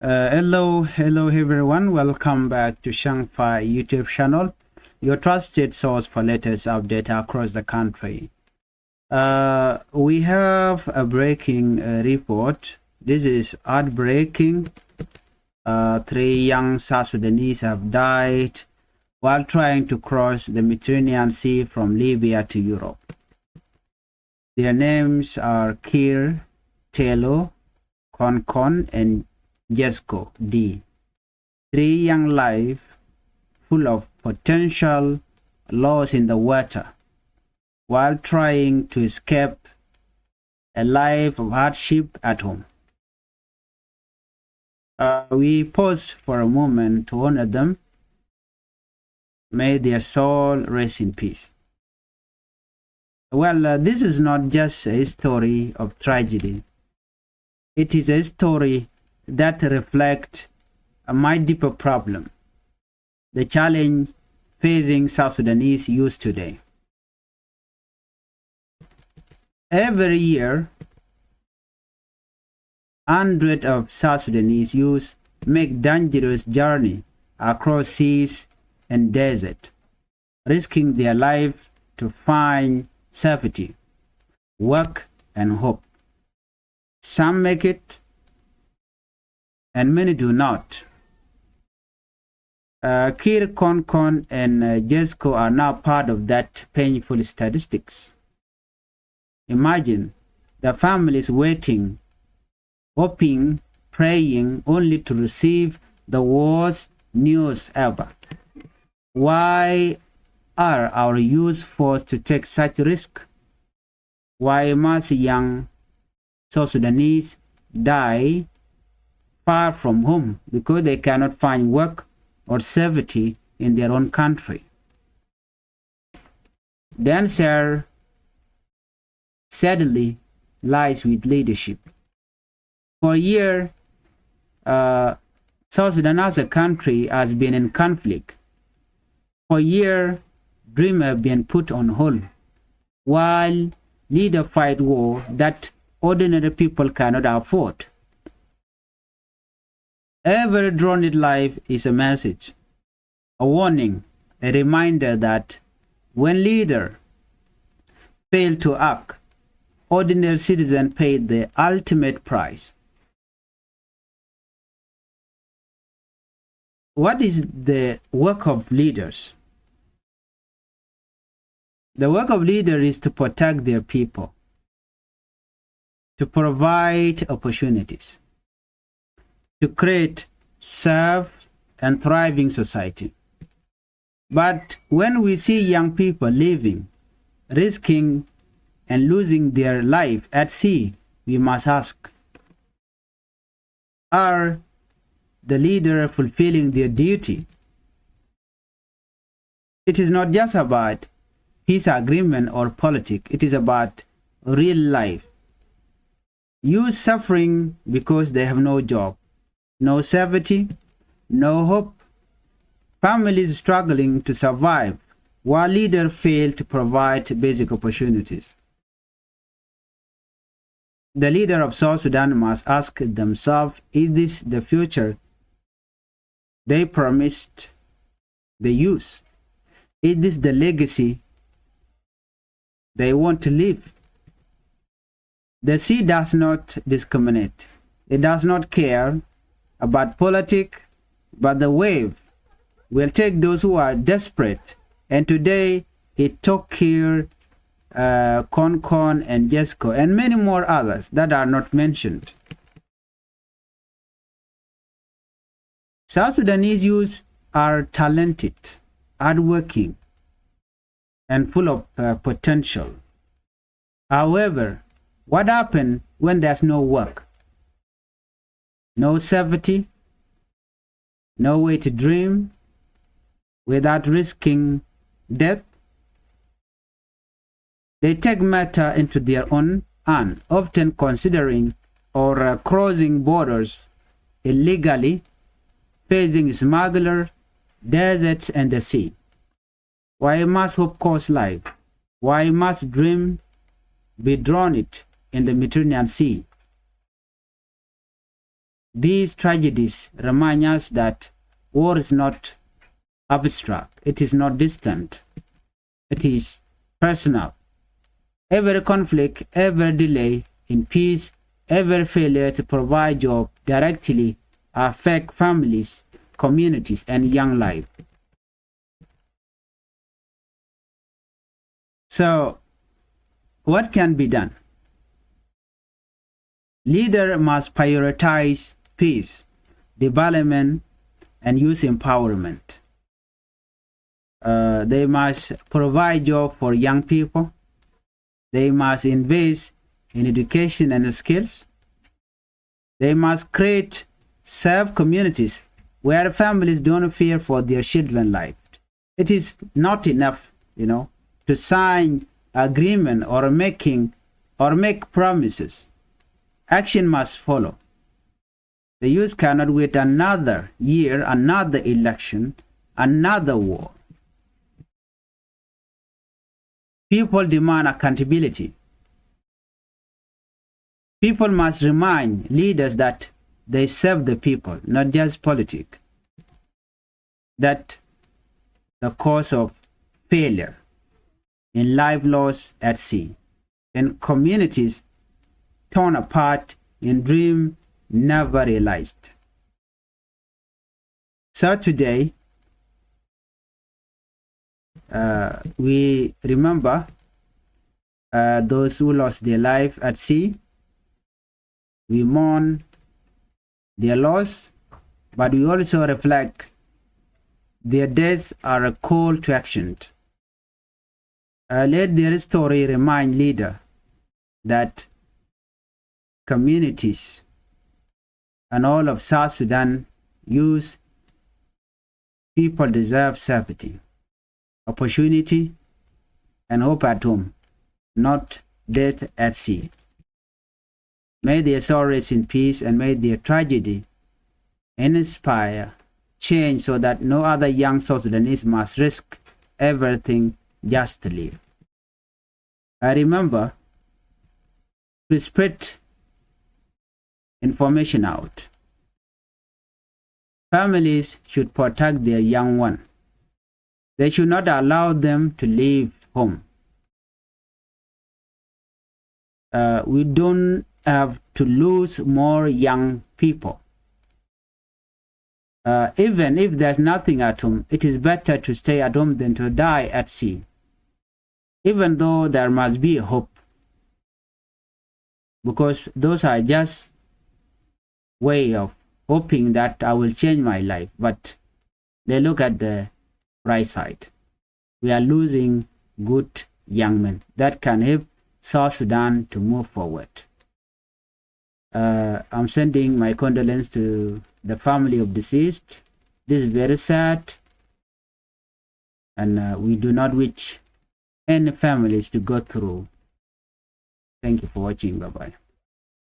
Hello everyone. Welcome back to Changfied YouTube channel, your trusted source for latest update across the country. We have a breaking report. This is heartbreaking. Three young South Sudanese have died while trying to cross the Mediterranean Sea from Libya to Europe. Their names are Kir, Telo, Konkon, and Jesco D. Three young lives full of potential lost in the water while trying to escape a life of hardship at home. We pause for a moment to honor them. May their soul rest in peace. Well, this is not just a story of tragedy. It is a story that reflects a much deeper problem, the challenge facing South Sudanese youth today. Every year, hundreds of South Sudanese youth make dangerous journey across seas and desert, risking their life to find safety, work, and hope. Some make it, and many do not. Kir, Konkon, and Jesco are now part of that painful statistics. Imagine the families waiting, hoping, praying, only to receive the worst news ever. Why are our youth forced to take such risk? Why must young South Sudanese die far from home because they cannot find work or safety in their own country? The answer sadly lies with leadership. For a year, South Sudan as a country has been in conflict. For a year, dreams have been put on hold, while leaders fight war that ordinary people cannot afford. Every drone life is a message, a warning, a reminder that when leaders fail to act, ordinary citizens pay the ultimate price. What is the work of leaders? The work of leaders is to protect their people, to provide opportunities, to create safe and thriving society. But when we see young people living, risking, and losing their life at sea, we must ask, are the leaders fulfilling their duty? It is not just about peace agreement or politics, it is about real life. Youth suffering because they have no job, no safety, no hope. Families struggling to survive while leaders fail to provide basic opportunities. The leader of South Sudan must ask themselves, is this the future they promised the youth? Is this the legacy they want to leave? The sea does not discriminate. It does not care about politics, but the wave will take those who are desperate. And today it took Kir, Konkon, and Jesco, and many more others that are not mentioned. South Sudanese youth are talented, hardworking, and full of potential. However, what happens when there's no work, no safety, no way to dream without risking death? They take matter into their own hands, often considering or crossing borders illegally, facing smuggler, desert, and the sea. Why must hope cost life? Why must dream be drowned in the Mediterranean Sea? These tragedies remind us that war is not abstract, it is not distant, it is personal. Every conflict, every delay in peace, every failure to provide jobs directly affect families, communities, and young life. So, what can be done? Leaders must prioritize peace, development, and youth empowerment. They must provide jobs for young people. They must invest in education and skills. They must create safe communities where families don't fear for their children's life. It is not enough, to sign agreement or make promises. Action must follow. The youth cannot wait another year, another election, another war. People demand accountability. People must remind leaders that they serve the people, not just politics. That the cause of failure in life lost at sea, and communities torn apart in dreams never realized. So today, we remember those who lost their life at sea. We mourn their loss, but we also reflect their deaths are a call to action. Let their story remind leaders that communities and all of South Sudan youth people deserve safety, opportunity, and hope at home, not death at sea. May their soul rest in peace, and may their tragedy inspire change so that no other young South Sudanese must risk everything just to live. I remember to spread information out. Families should protect their young one. They should not allow them to leave home. We don't have to lose more young people. Even if there's nothing at home, it is better to stay at home than to die at sea. Even though there must be hope, because those are just way of hoping that I will change my life, but they look at the right side. We are losing good young men that can help South Sudan to move forward. I'm sending my condolences to the family of deceased. This is very sad, and we do not wish any families to go through. Thank you for watching. Bye-bye.